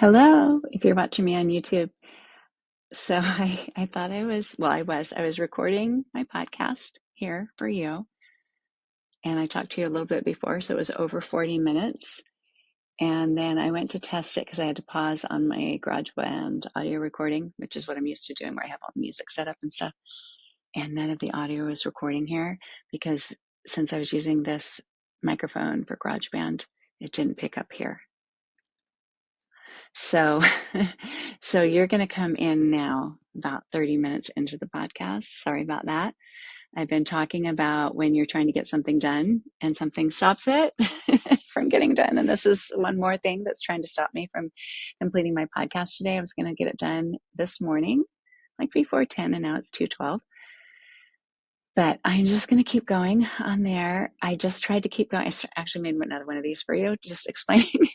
Hello, if you're watching me on YouTube. So I thought I was recording my podcast here for you. And I talked to you a little bit before, so it was over 40 minutes. And then I went to test it because I had to pause on my GarageBand audio recording, which is what I'm used to doing, where I have all the music set up and stuff. And none of the audio was recording here because since I was using this microphone for GarageBand, it didn't pick up here. So, so you're going to come in now about 30 minutes into the podcast. Sorry about that. I've been talking about when you're trying to get something done and something stops it from getting done. And this is one more thing that's trying to stop me from completing my podcast today. I was going to get it done this morning, like before 10, and now it's 2:12. But I'm just going to keep going on there. I just tried to keep going. I actually made another one of these for you, just explaining,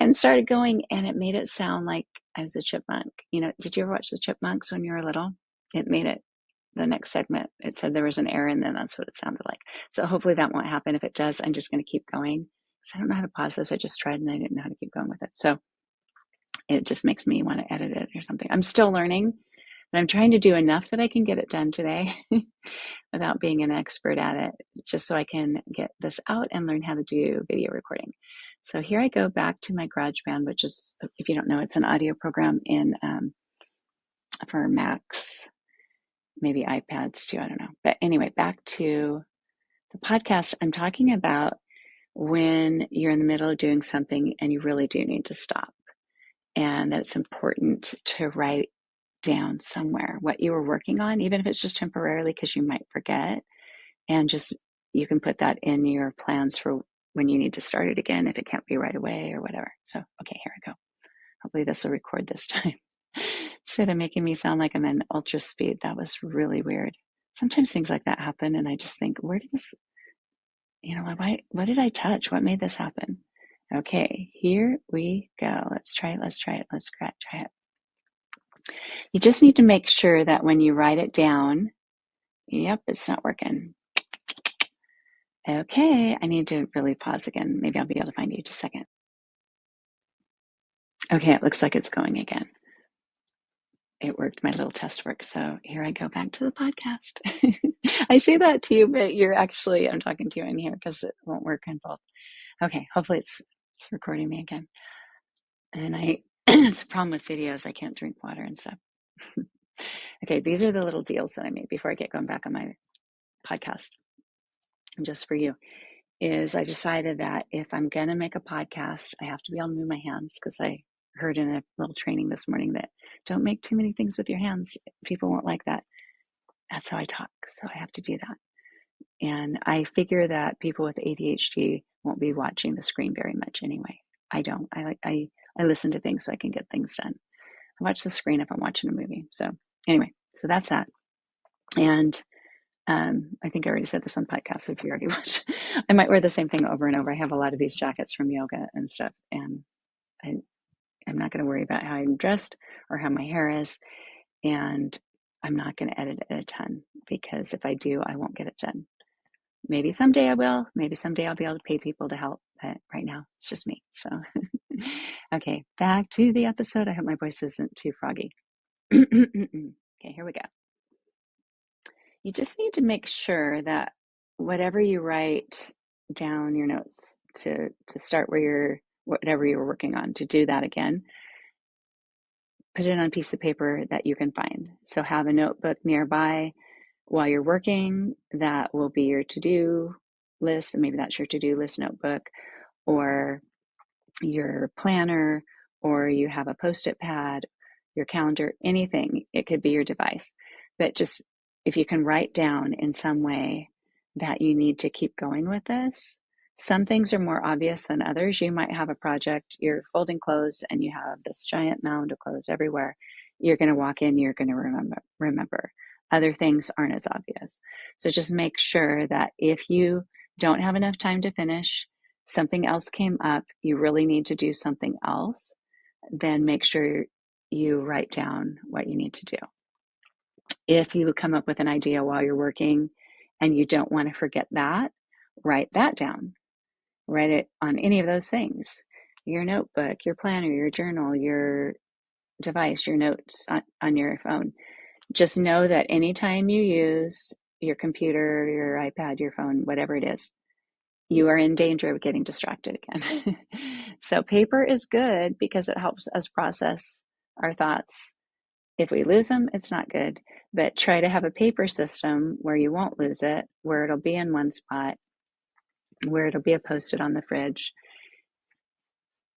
and started going, and it made it sound like I was a chipmunk. You know, did you ever watch the Chipmunks when you were little? It made it, the next segment, it said there was an error, and then that's what it sounded like. So hopefully that won't happen. If it does, I'm just going to keep going because I don't know how to pause this. I just tried and I didn't know how to keep going with it. So it just makes me want to edit it or something. I'm still learning, but I'm trying to do enough that I can get it done today without being an expert at it, just so I can get this out and learn how to do video recording. So here I go back to my GarageBand, which is, if you don't know, it's an audio program in for Macs, maybe iPads too, I don't know. But anyway, back to the podcast. I'm talking about when you're in the middle of doing something and you really do need to stop, and that it's important to write down somewhere what you were working on, even if it's just temporarily, because you might forget, and just you can put that in your plans for when you need to start it again if it can't be right away or whatever. So, okay, here I go. Hopefully this will record this time. Instead of making me sound like I'm in ultra speed, that was really weird. Sometimes things like that happen, and I just think, where did this, what did I touch? What made this happen? Okay, here we go. Let's try it. Let's try it. Let's try it. You just need to make sure that when you write it down, yep, it's not working. Okay, I need to really pause again. Maybe I'll be able to find you just a second. Okay, it looks like it's going again. It worked, my little test work. So here I go back to the podcast. I say that to you, but I'm talking to you in here because it won't work in both. Okay, hopefully it's recording me again. And it's a problem with videos. I can't drink water and stuff. Okay, these are the little deals that I made before I get going back on my podcast. Just for you, is I decided that if I'm going to make a podcast, I have to be able to move my hands, because I heard in a little training this morning that don't make too many things with your hands. People won't like that. That's how I talk. So I have to do that. And I figure that people with ADHD won't be watching the screen very much anyway. I don't. I listen to things so I can get things done. I watch the screen if I'm watching a movie. So anyway, so that's that. And I think I already said this on podcasts if you already watched. I might wear the same thing over and over. I have a lot of these jackets from yoga and stuff, and I'm not going to worry about how I'm dressed or how my hair is, and I'm not going to edit it a ton, because if I do, I won't get it done. Maybe someday I will. Maybe someday I'll be able to pay people to help, but right now it's just me. So, okay, back to the episode. I hope my voice isn't too froggy. Okay, here we go. You just need to make sure that whatever you write down your notes to start whatever you're working on, to do that again, put it on a piece of paper that you can find. So have a notebook nearby while you're working. That will be your to-do list. And maybe that's your to-do list notebook, or your planner, or you have a post-it pad, your calendar, anything. It could be your device. But just, if you can write down in some way that you need to keep going with this. Some things are more obvious than others. You might have a project, you're folding clothes and you have this giant mound of clothes everywhere. You're going to walk in, you're going to remember. Other things aren't as obvious. So just make sure that if you don't have enough time to finish, something else came up, you really need to do something else, then make sure you write down what you need to do. If you come up with an idea while you're working and you don't want to forget that, write that down. Write it on any of those things. your notebook, your planner, your journal, your device, your notes on your phone. Just know that anytime you use your computer, your iPad, your phone, whatever it is, you are in danger of getting distracted again. So paper is good because it helps us process our thoughts. If we lose them, it's not good, but try to have a paper system where you won't lose it, where it'll be in one spot, where it'll be posted on the fridge,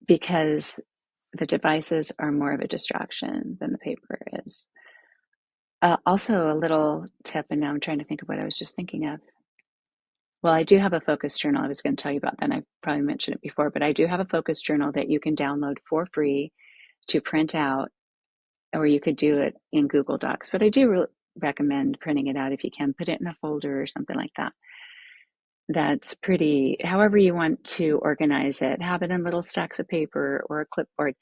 because the devices are more of a distraction than the paper is. Also, a little tip, and now I'm trying to think of what I was just thinking of. Well, I do have a focus journal. I was going to tell you about that. And I probably mentioned it before, but I do have a focus journal that you can download for free to print out, or you could do it in Google Docs. But I do recommend printing it out if you can. Put it in a folder or something like that. That's pretty, however you want to organize it. Have it in little stacks of paper or a clipboard.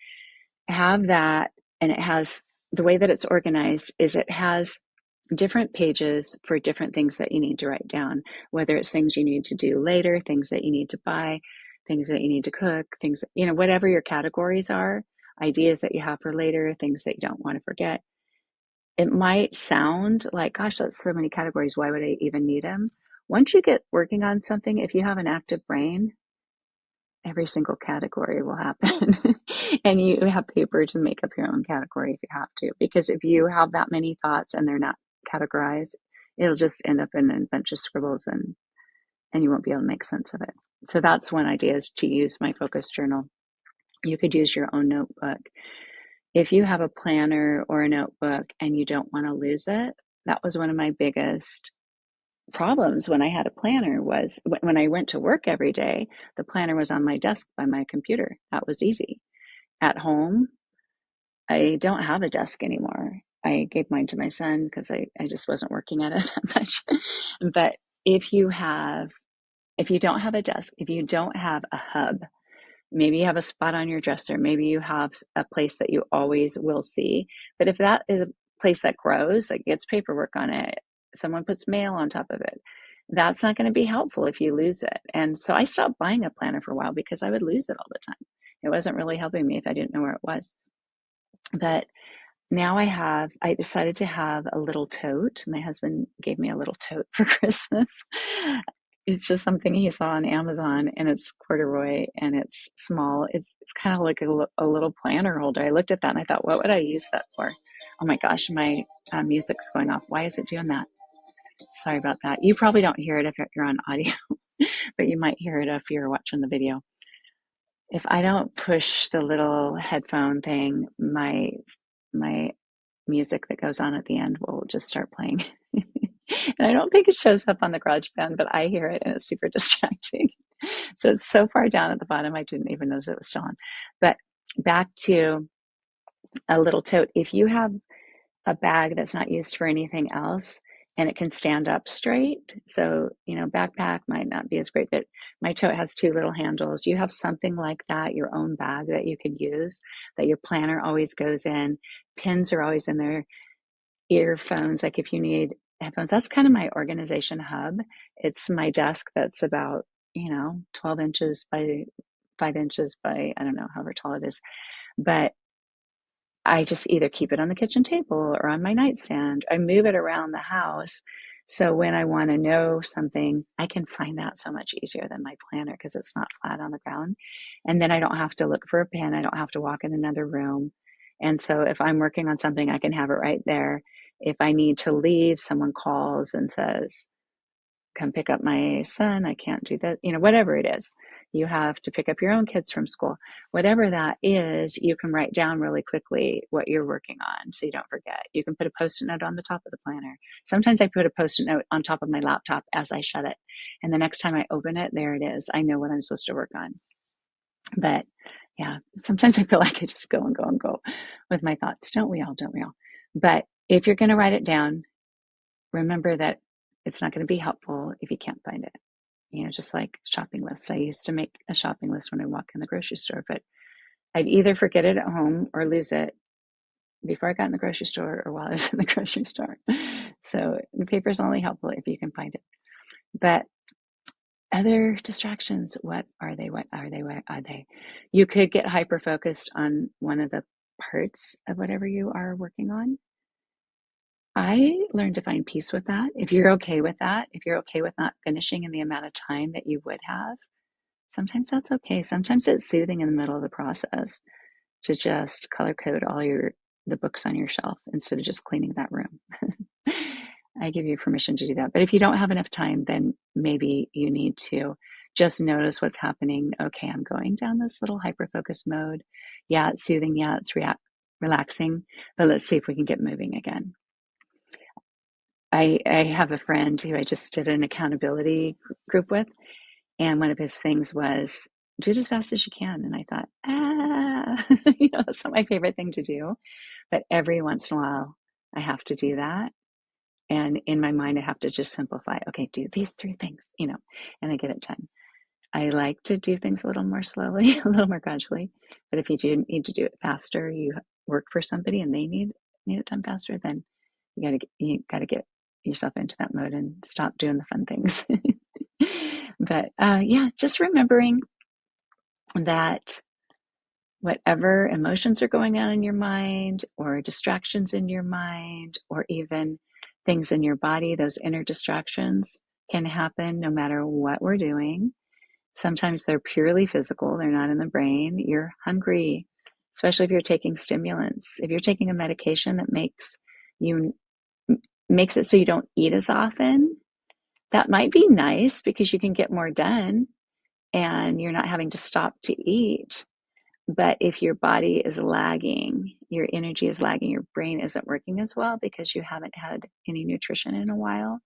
Have that, and it has, the way that it's organized is it has different pages for different things that you need to write down, whether it's things you need to do later, things that you need to buy, things that you need to cook, things, whatever your categories are, ideas that you have for later, things that you don't want to forget. It might sound like, gosh, that's so many categories. Why would I even need them? Once you get working on something, if you have an active brain, every single category will happen. And you have paper to make up your own category if you have to. Because if you have that many thoughts and they're not categorized, it'll just end up in a bunch of scribbles, and you won't be able to make sense of it. So that's one idea, is to use my focus journal. You could use your own notebook. If you have a planner or a notebook and you don't want to lose it, that was one of my biggest problems when I had a planner. Was when I went to work every day, the planner was on my desk by my computer. That was easy. At home, I don't have a desk anymore. I gave mine to my son because I just wasn't working at it that much. But if you don't have a desk, if you don't have a hub, maybe you have a spot on your dresser, maybe you have a place that you always will see. But if that is a place that grows, like gets paperwork on it, someone puts mail on top of it, that's not going to be helpful if you lose it. And so I stopped buying a planner for a while because I would lose it all the time. It wasn't really helping me if I didn't know where it was. But now I decided to have a little tote. My husband gave me a little tote for Christmas. It's just something he saw on Amazon, and it's corduroy and it's small. It's kind of like a little planner holder. I looked at that and I thought, what would I use that for? Oh my gosh, my music's going off. Why is it doing that? Sorry about that. You probably don't hear it if you're on audio, but you might hear it if you're watching the video. If I don't push the little headphone thing, my music that goes on at the end will just start playing. And I don't think it shows up on the GarageBand, but I hear it and it's super distracting. So it's so far down at the bottom, I didn't even notice it was still on. But back to a little tote. If you have a bag that's not used for anything else and it can stand up straight, so, backpack might not be as great, but my tote has two little handles. You have something like that, your own bag that you could use, that your planner always goes in. Pins are always in there. Earphones, like if you need headphones, that's kind of my organization hub. It's my desk that's about 12 inches by 5 inches by, I don't know, however tall it is, but I just either keep it on the kitchen table or on my nightstand. I move it around the house, so when I want to know something, I can find that so much easier than my planner because it's not flat on the ground. And then I don't have to look for a pen. I don't have to walk in another room. And so if I'm working on something, I can have it right there. If I need to leave, someone calls and says, come pick up my son, I can't do that, whatever it is. You have to pick up your own kids from school. Whatever that is, you can write down really quickly what you're working on so you don't forget. You can put a post-it note on the top of the planner. Sometimes I put a post-it note on top of my laptop as I shut it. And the next time I open it, there it is. I know what I'm supposed to work on. But yeah, sometimes I feel like I just go and go and go with my thoughts. Don't we all? Don't we all? But if you're going to write it down, remember that it's not going to be helpful if you can't find it. Just like shopping lists. I used to make a shopping list when I walk in the grocery store, but I'd either forget it at home or lose it before I got in the grocery store or while I was in the grocery store. So the paper is only helpful if you can find it. But Other distractions, what are they? What are they? What are they? You could get hyper focused on one of the parts of whatever you are working on. I learned to find peace with that. If you're okay with that, if you're okay with not finishing in the amount of time that you would have, sometimes that's okay. Sometimes it's soothing in the middle of the process to just color code all the books on your shelf instead of just cleaning that room. I give you permission to do that. But if you don't have enough time, then maybe you need to just notice what's happening. Okay, I'm going down this little hyper focus mode. Yeah, it's soothing. Yeah, it's relaxing. But let's see if we can get moving again. I have a friend who I just did an accountability group with, and one of his things was do it as fast as you can. And I thought, that's not my favorite thing to do. But every once in a while, I have to do that. And in my mind, I have to just simplify. Okay, do these 3 things, and I get it done. I like to do things a little more slowly, a little more gradually. But if you do need to do it faster, you work for somebody and they need it done faster, then you gotta get yourself into that mode and stop doing the fun things. But yeah, just remembering that whatever emotions are going on in your mind or distractions in your mind or even things in your body, those inner distractions can happen no matter what we're doing. Sometimes they're purely physical, they're not in the brain. You're hungry, especially if you're taking stimulants. If you're taking a medication that makes it so you don't eat as often, that might be nice because you can get more done and you're not having to stop to eat. But if your body is lagging, your energy is lagging, your brain isn't working as well because you haven't had any nutrition in a while,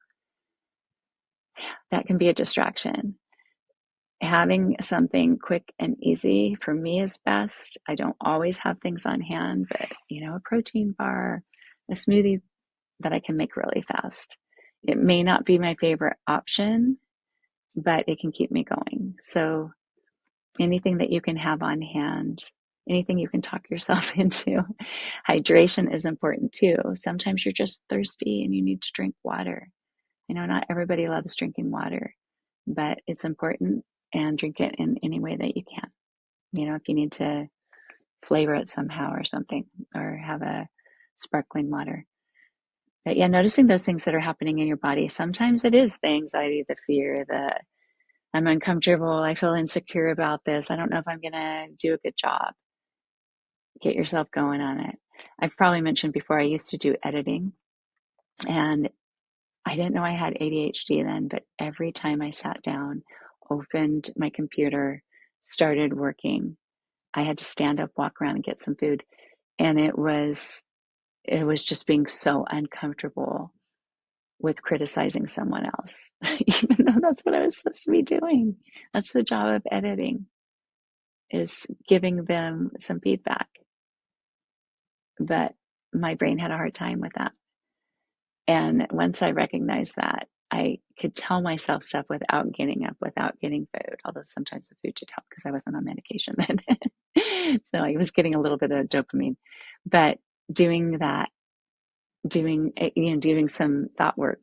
that can be a distraction. Having something quick and easy for me is best. I don't always have things on hand, but a protein bar, a smoothie that I can make really fast. It may not be my favorite option, but it can keep me going. So anything that you can have on hand, anything you can talk yourself into. Hydration is important too. Sometimes you're just thirsty and you need to drink water. I know not everybody loves drinking water, but it's important, and drink it in any way that you can. If you need to flavor it somehow or something, or have a sparkling water. But yeah, noticing those things that are happening in your body. Sometimes it is the anxiety, the fear, I'm uncomfortable, I feel insecure about this, I don't know if I'm going to do a good job. Get yourself going on it. I've probably mentioned before, I used to do editing, and I didn't know I had ADHD then, but every time I sat down, opened my computer, started working, I had to stand up, walk around, and get some food. And it was just being so uncomfortable with criticizing someone else, even though that's what I was supposed to be doing. That's the job of editing, is giving them some feedback. But my brain had a hard time with that. And once I recognized that, I could tell myself stuff without getting up, without getting food, although sometimes the food did help because I wasn't on medication then. So I was getting a little bit of dopamine. But doing that, doing some thought work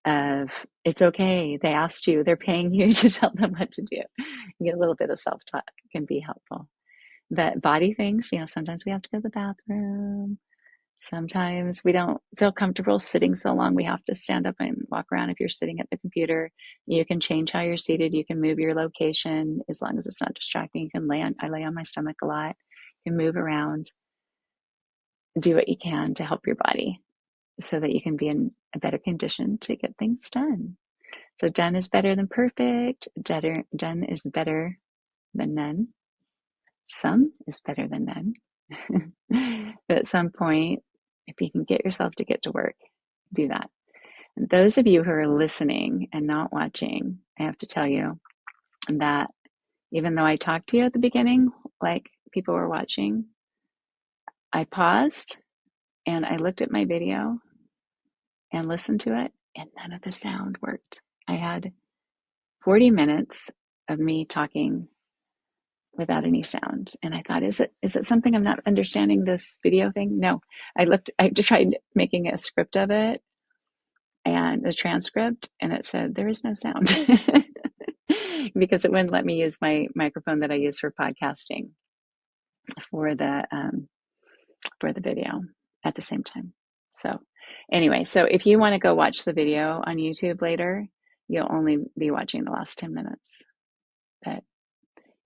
of, it's okay, they asked you, they're paying you to tell them what to do. Get a little bit of self-talk can be helpful. But body things, sometimes we have to go to the bathroom. Sometimes we don't feel comfortable sitting so long. We have to stand up and walk around. If you're sitting at the computer, you can change how you're seated. You can move your location as long as it's not distracting. You can I lay on my stomach a lot. You can move around. Do what you can to help your body so that you can be in a better condition to get things done. So done is better than perfect. Done is better than none. Some is better than none. But at some point, if you can get yourself to get to work, do that. And those of you who are listening and not watching, I have to tell you that even though I talked to you at the beginning, like people were watching, I paused and I looked at my video and listened to it, and none of the sound worked. I had 40 minutes of me talking without any sound. And I thought, is it something I'm not understanding this video thing? No. I tried making a script of it and the transcript, and it said there is no sound. because it wouldn't let me use my microphone that I use for podcasting for the video at the same time. So anyway, so if you want to go watch the video on YouTube later, you'll only be watching the last 10 minutes. But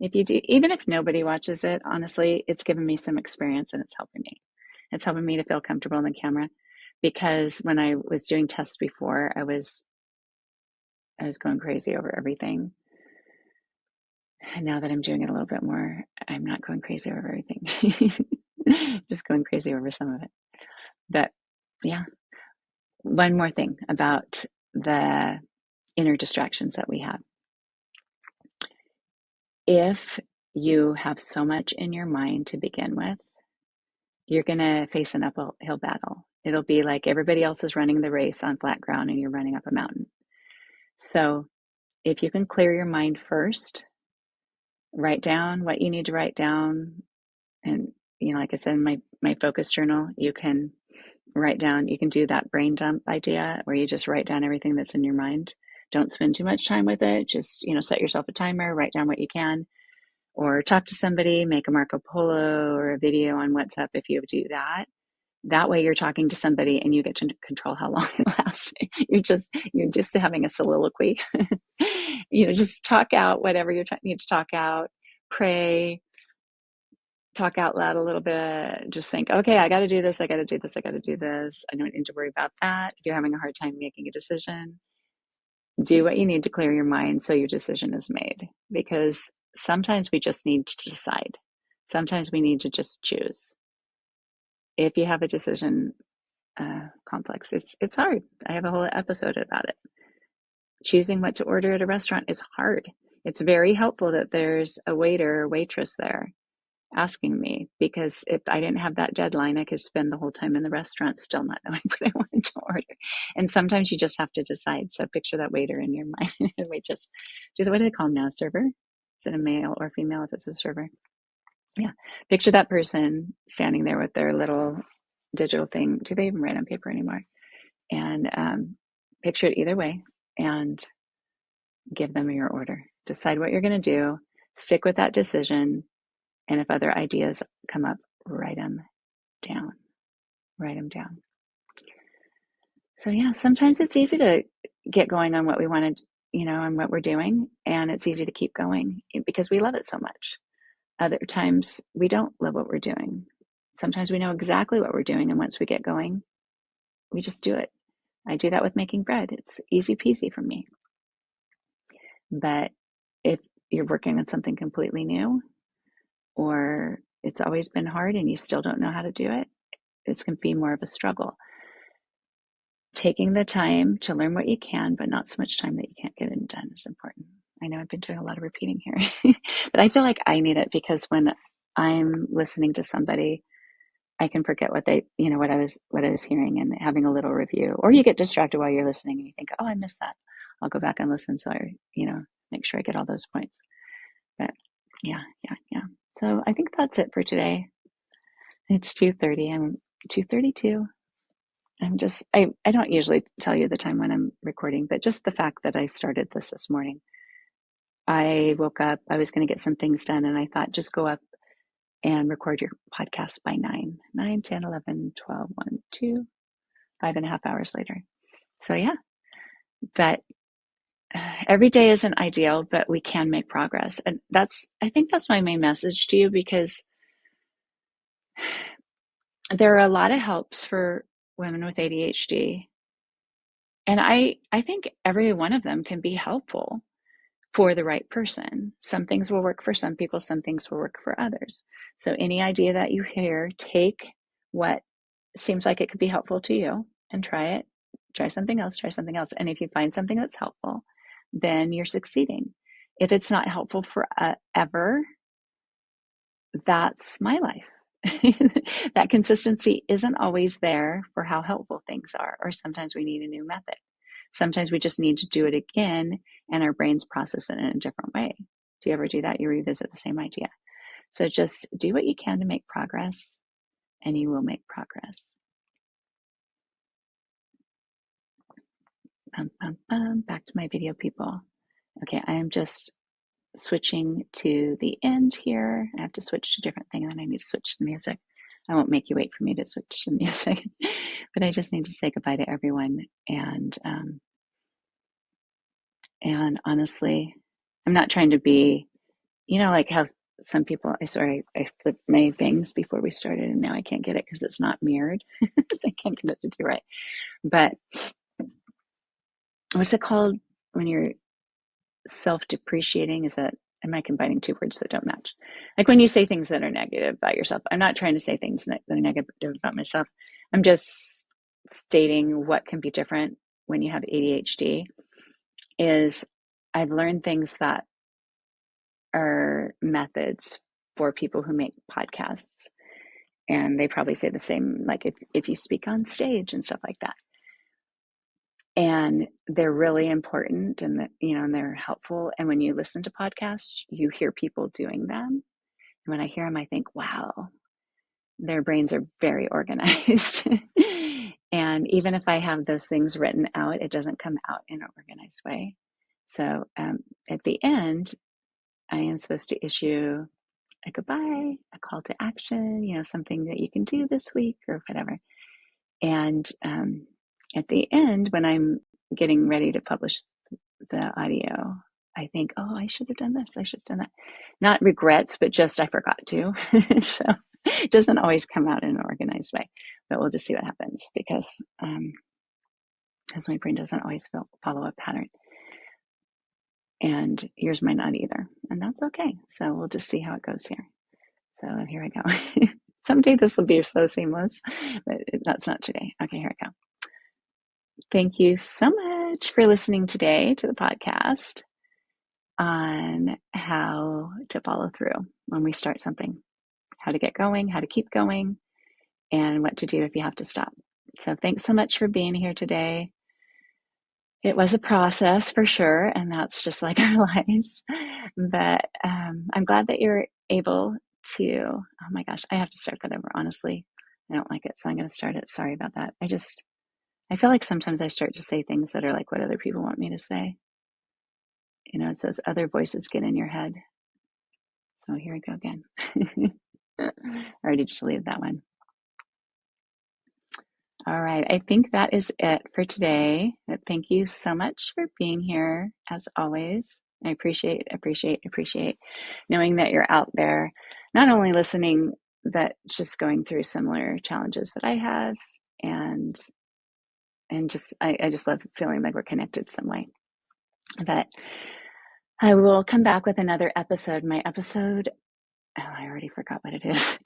if you do, even if nobody watches it, honestly, it's given me some experience and it's helping me. It's helping me to feel comfortable in the camera, because when I was doing tests before, I was going crazy over everything. And now that I'm doing it a little bit more, I'm not going crazy over everything. Just going crazy over some of it. But yeah, one more thing about the inner distractions that we have. If you have so much in your mind to begin with, you're going to face an uphill battle. It'll be like everybody else is running the race on flat ground and you're running up a mountain. So if you can clear your mind first, write down what you need to write down. And, like I said in my focus journal, you can write down, you can do that brain dump idea where you just write down everything that's in your mind. Don't spend too much time with it. Just, set yourself a timer, write down what you can, or talk to somebody, make a Marco Polo or a video on WhatsApp if you do that. That way you're talking to somebody and you get to control how long it lasts. You're just having a soliloquy. Just talk out whatever you need to talk out, pray, talk out loud a little bit. Just think, okay, I got to do this. I got to do this. I got to do this. I don't need to worry about that. If you're having a hard time making a decision, do what you need to clear your mind so your decision is made. Because sometimes we just need to decide. Sometimes we need to just choose. If you have a decision complex, it's hard. I have a whole episode about it. Choosing what to order at a restaurant is hard. It's very helpful that there's a waiter or waitress there asking me, because if I didn't have that deadline, I could spend the whole time in the restaurant still not knowing what I wanted to order. And sometimes you just have to decide. So picture that waiter in your mind. Waitress. What do they call them now? Server? Is it a male or female if it's a server? Yeah. Picture that person standing there with their little digital thing. Do they even write on paper anymore? And picture it either way and give them your order. Decide what you're going to do. Stick with that decision. And if other ideas come up, write them down. Write them down. So yeah, sometimes it's easy to get going on what we wanted, on what we're doing. And it's easy to keep going because we love it so much. Other times we don't love what we're doing. Sometimes we know exactly what we're doing. And once we get going, we just do it. I do that with making bread. It's easy peasy for me. But if you're working on something completely new, or it's always been hard and you still don't know how to do it, it's going to be more of a struggle. Taking the time to learn what you can, but not so much time that you can't get it done, is important. I know I've been doing a lot of repeating here, but I feel like I need it, because when I'm listening to somebody, I can forget what I was hearing and having a little review. Or you get distracted while you're listening and you think, oh, I missed that. I'll go back and listen. So I, make sure I get all those points. But yeah. So I think that's it for today. It's 2:30. I'm 2:32. I don't usually tell you the time when I'm recording, but just the fact that I started this morning. I woke up, I was going to get some things done, and I thought, just go up and record your podcast by 9, 10, 11, 12, 1, 2, 5.5 hours later. So yeah, but every day isn't ideal, but we can make progress. And I think that's my main message to you, because there are a lot of helps for women with ADHD. And I think every one of them can be helpful for the right person. Some things will work for some people, some things will work for others. So any idea that you hear, take what seems like it could be helpful to you and try it. Try something else, try something else. And if you find something that's helpful, then you're succeeding. If it's not helpful forever, that's my life. That consistency isn't always there for how helpful things are, or sometimes we need a new method. Sometimes we just need to do it again and our brains process it in a different way. Do you ever do that? You revisit the same idea. So just do what you can to make progress, and you will make progress. Back to my video people. Okay, I am just switching to the end here. I have to switch to a different thing, and then I need to switch to the music. I won't make you wait for me to switch to the music, but I just need to say goodbye to everyone. And honestly, I'm not trying to be, like how some people, I flipped my things before we started, and now I can't get it because it's not mirrored. I can't get it to do right. But what's it called when you're self-depreciating? Am I combining two words that don't match? Like when you say things that are negative about yourself. I'm not trying to say things that are negative about myself. I'm just stating what can be different when you have ADHD is I've learned things that are methods for people who make podcasts. And they probably say the same, like if you speak on stage and stuff like that. And they're really important, and and they're helpful. And when you listen to podcasts, you hear people doing them. And when I hear them, I think, wow, their brains are very organized. And even if I have those things written out, it doesn't come out in an organized way. So at the end, I am supposed to issue a goodbye, a call to action, something that you can do this week or whatever. And at the end, when I'm getting ready to publish the audio, I think, oh, I should have done this. I should have done that. Not regrets, but just I forgot to. So it doesn't always come out in an organized way, but we'll just see what happens because my brain doesn't always follow a pattern. And yours might not either. And that's okay. So we'll just see how it goes here. So here I go. Someday this will be so seamless, but that's not today. Okay, here I go. Thank you so much for listening today to the podcast on how to follow through when we start something, how to get going, how to keep going, and what to do if you have to stop. So thanks so much for being here today. It was a process for sure, and that's just like our lives. But I'm glad that you're able to, oh my gosh, I have to start that over, honestly. I don't like it, so I'm going to start it. Sorry about that. I feel like sometimes I start to say things that are like what other people want me to say. It says other voices get in your head. So here I go again. I already deleted that one. All right. I think that is it for today. But thank you so much for being here, as always. I appreciate knowing that you're out there, not only listening, but just going through similar challenges that I have. And just, I just love feeling like we're connected some way. But I will come back with another episode. My episode, I already forgot what it is.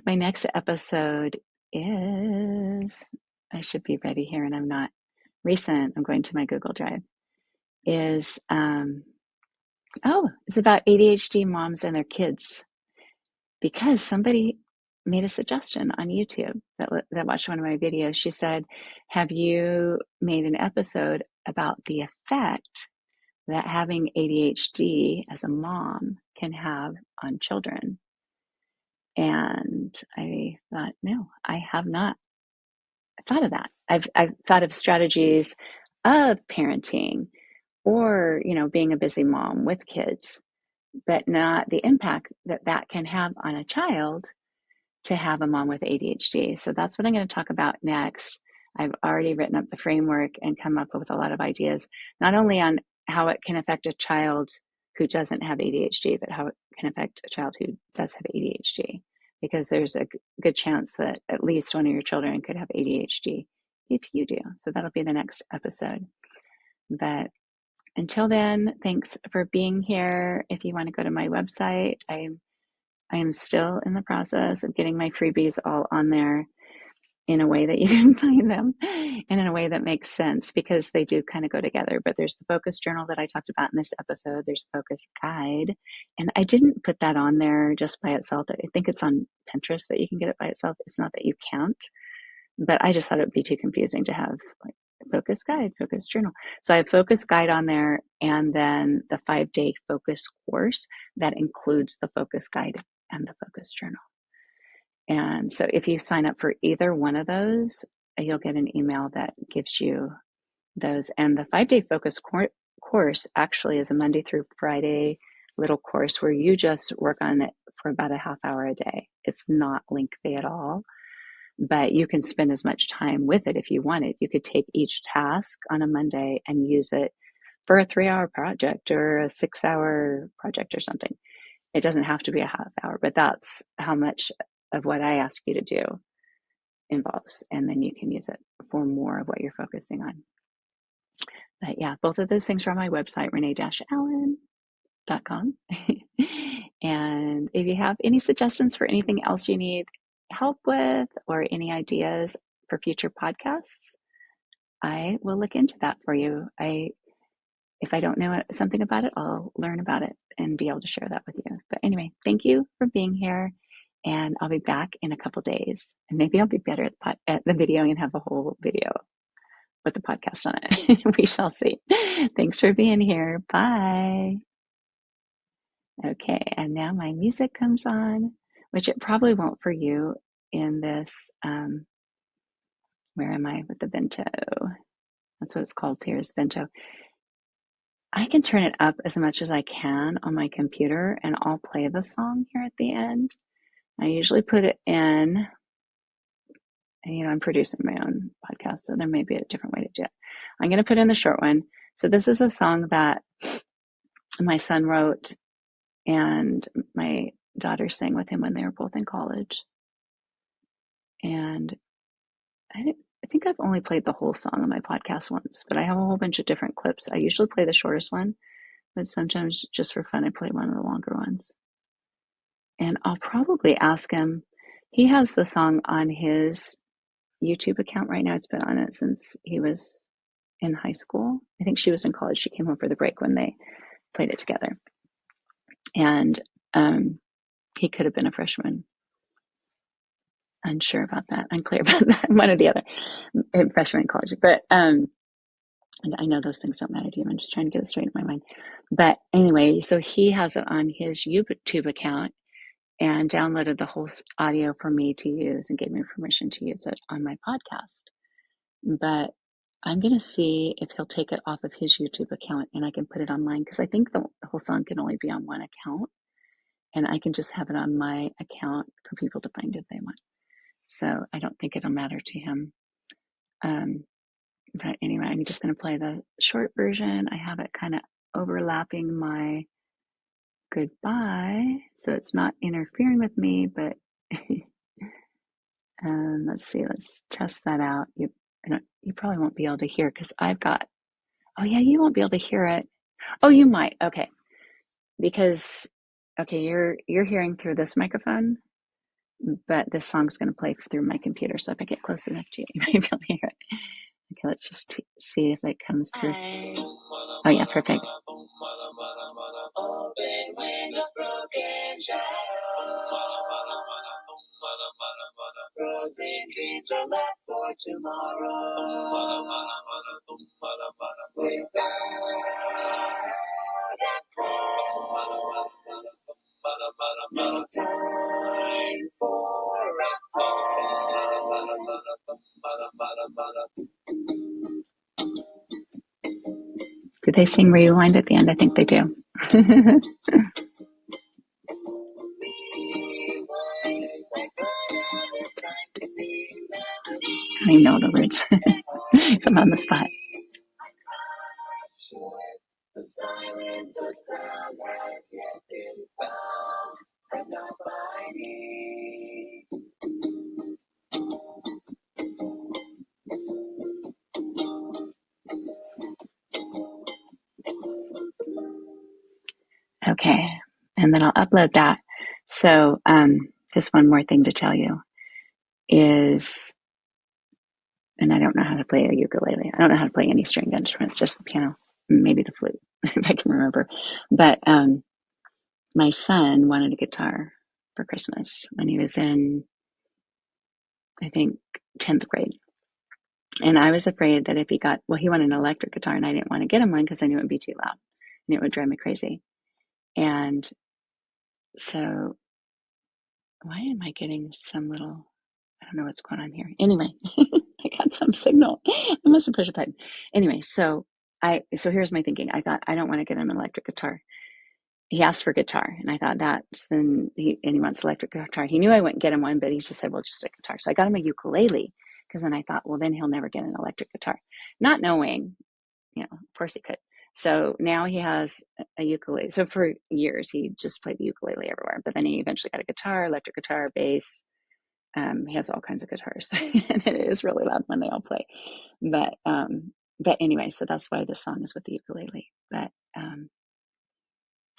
My next episode is, I should be ready here and I'm not. Recent, I'm going to my Google Drive, is, it's about ADHD moms and their kids. Because somebody made a suggestion on YouTube that watched one of my videos. She said, have you made an episode about the effect that having ADHD as a mom can have on children? And I thought, no, I have not thought of that. I've thought of strategies of parenting or, being a busy mom with kids, but not the impact that can have on a child to have a mom with ADHD. So that's what I'm going to talk about next. I've already written up the framework and come up with a lot of ideas, not only on how it can affect a child who doesn't have ADHD, but how it can affect a child who does have ADHD, because there's a good chance that at least one of your children could have ADHD if you do. So that'll be the next episode. But until then, thanks for being here. If you want to go to my website, I am still in the process of getting my freebies all on there in a way that you can find them and in a way that makes sense, because they do kind of go together. But there's the focus journal that I talked about in this episode. There's a focus guide. And I didn't put that on there just by itself. I think it's on Pinterest that you can get it by itself. It's not that you can't, but I just thought it would be too confusing to have like focus guide, focus journal. So I have focus guide on there, and then the 5-day focus course that includes the focus guide and the focus journal. And so if you sign up for either one of those, you'll get an email that gives you those. And the 5-day focus course actually is a Monday through Friday little course where you just work on it for about a half hour a day. It's not lengthy at all, but you can spend as much time with it if you wanted. You could take each task on a Monday and use it for a 3-hour project or a 6-hour project or something. It doesn't have to be a half hour, but that's how much of what I ask you to do involves. And then you can use it for more of what you're focusing on. But yeah, both of those things are on my website, renee-allen.com. And if you have any suggestions for anything else you need help with or any ideas for future podcasts, I will look into that for you. If I don't know something about it, I'll learn about it and be able to share that with you. But anyway, thank you for being here. And I'll be back in a couple days. And maybe I'll be better at the video and have a whole video with the podcast on it. We shall see. Thanks for being here. Bye. Okay, and now my music comes on, which it probably won't for you in this. Where am I with the Vento? That's what it's called here, is Vento. I can turn it up as much as I can on my computer, and I'll play the song here at the end. I usually put it in, and I'm producing my own podcast, so there may be a different way to do it. I'm going to put in the short one. So this is a song that my son wrote, and my daughter sang with him when they were both in college. And I think I've only played the whole song on my podcast once, but I have a whole bunch of different clips. I usually play the shortest one, but sometimes just for fun, I play one of the longer ones. And I'll probably ask him, he has the song on his YouTube account right now. It's been on it since he was in high school. I think she was in college. She came home for the break when they played it together. And he could have been a freshman. Unsure about that. Unclear about that. One or the other. Freshman in college. But and I know those things don't matter to you. I'm just trying to get it straight in my mind. But anyway, so he has it on his YouTube account and downloaded the whole audio for me to use and gave me permission to use it on my podcast. But I'm going to see if he'll take it off of his YouTube account and I can put it on mine, because I think the whole song can only be on one account, and I can just have it on my account for people to find if they want. So I don't think it'll matter to him. But anyway, I'm just going to play the short version. I have it kind of overlapping my goodbye, so it's not interfering with me, but let's see, let's test that out. You probably won't be able to hear because I've got, oh yeah, you won't be able to hear it. Oh, you might. Okay. Because, okay, you're hearing through this microphone, but this song's going to play through my computer. So if I get close enough to you, you might be able to hear it. Okay, let's just see if it comes through. Oh yeah, perfect. Open windows, broken shadows. Frozen dreams are left for tomorrow. Without no time for a pause. Do they sing Rewind at the end? I think they do. I know the words. I'm on the spot. The silence of sound has yet been found, but not by me. Okay, and then I'll upload that. So just one more thing to tell you is, and I don't know how to play a ukulele. I don't know how to play any stringed instruments, just the piano, maybe the flute, if I can remember. But my son wanted a guitar for Christmas when he was in, I think, 10th grade. And I was afraid that if he wanted an electric guitar, and I didn't want to get him one because I knew it would be too loud and it would drive me crazy. And so, why am I getting some little, I don't know what's going on here. Anyway, I got some signal. I must have pushed a button. Anyway, so here's my thinking. I thought, I don't want to get him an electric guitar. he asked for guitar, and I thought that's then he wants electric guitar. He knew I wouldn't get him one, but he just said, "Well, just a guitar." So I got him a ukulele because then I thought, well, then he'll never get an electric guitar, not knowing, of course he could. So now he has a ukulele. So for years he just played the ukulele everywhere, but then he eventually got a guitar, electric guitar, bass. He has all kinds of guitars, and it is really loud when they all play. But anyway, so that's why this song is with the ukulele. But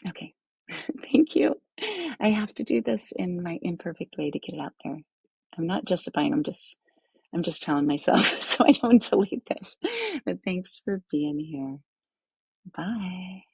okay, thank you. I have to do this in my imperfect way to get it out there. I'm not justifying. I'm just telling myself so I don't delete this. But thanks for being here. Bye.